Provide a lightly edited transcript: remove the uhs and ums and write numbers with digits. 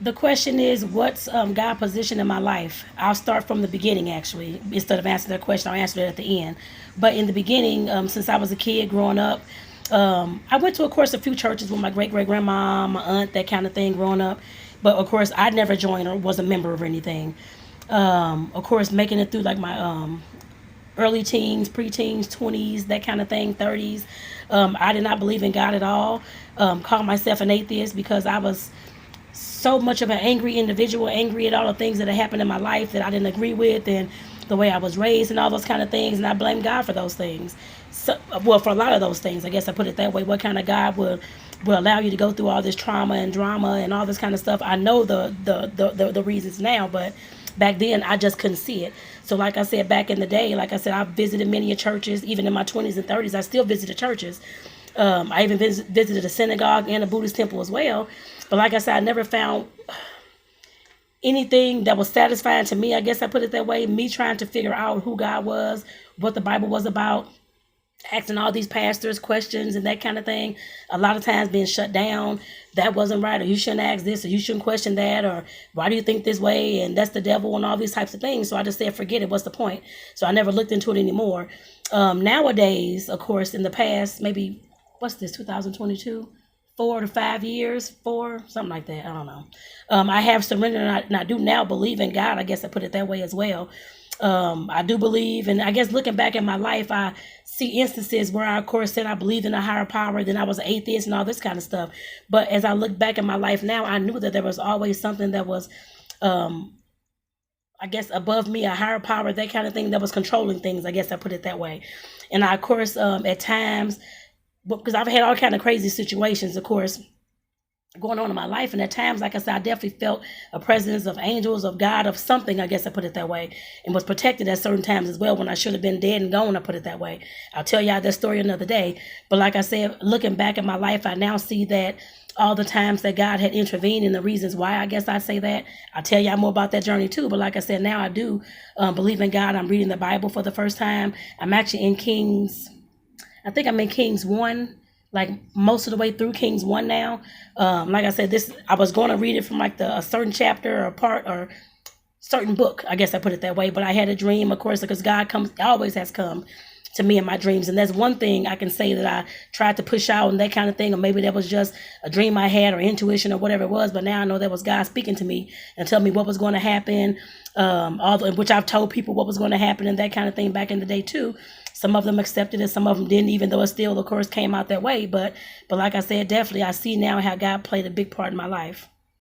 The question is, what's God position in my life? I'll start from the beginning, actually. Instead of answering that question, I'll answer it at the end. But in the beginning, since I was a kid growing up, I went to, of course, a few churches with my great great grandma, my aunt, that kind of thing growing up. But of course, I never joined or was a member of anything. Of course, making it through like my early teens, preteens, 20s, that kind of thing, 30s. I did not believe in God at all. Called myself an atheist because I was so much of an angry individual, angry at all the things that had happened in my life that I didn't agree with, and the way I was raised and all those kind of things, and I blame God for those things. So, well, for a lot of those things, I guess I put it that way. What kind of God will allow you to go through all this trauma and drama and all this kind of stuff? I know the reasons now, but back then I just couldn't see it. So like I said, back in the day, like I said, I visited many churches. Even in my 20s and 30s, I still visited churches. I even visited a synagogue and a Buddhist temple as well. But like I said, I never found anything that was satisfying to me. I guess I put it that way. Me trying to figure out who God was, what the Bible was about, asking all these pastors questions and that kind of thing. A lot of times being shut down. That wasn't right, or you shouldn't ask this, or you shouldn't question that, or why do you think this way, and that's the devil, and all these types of things. So I just said, forget it. What's the point? So I never looked into it anymore. Nowadays, of course, in the past, maybe what's this, 2022? 4 to 5 years, something like that. I don't know. I have surrendered, and I do now believe in God. I guess I put it that way as well. I do believe, and I guess looking back in my life, I see instances where I, of course, said I believed in a higher power, then I was an atheist and all this kind of stuff. But as I look back in my life now, I knew that there was always something that was, I guess, above me, a higher power, that kind of thing that was controlling things. I guess I put it that way. And I, of course, at times, because I've had all kind of crazy situations, of course, going on in my life, and at times, like I said, I definitely felt a presence of angels, of God, of something, I guess I put it that way, and was protected at certain times as well when I should have been dead and gone. I put it that way. I'll tell y'all that story another day. But like I said, looking back at my life, I now see that all the times that God had intervened and the reasons why, I guess I say that. I'll tell y'all more about that journey too. But like I said, now I do believe in God. I'm reading the Bible for the first time. I'm actually in Kings. I think I'm in Kings 1, like most of the way through Kings 1 now. Like I said, this I was going to read it from like a certain chapter or part or certain book. I guess I put it that way. But I had a dream, of course, because God always has come to me in my dreams. And that's one thing I can say that I tried to push out and that kind of thing. Or maybe that was just a dream I had or intuition or whatever it was. But now I know that was God speaking to me and telling me what was going to happen. Which I've told people what was going to happen and that kind of thing back in the day too. Some of them accepted it, some of them didn't, even though it still, of course, came out that way. But like I said, definitely I see now how God played a big part in my life.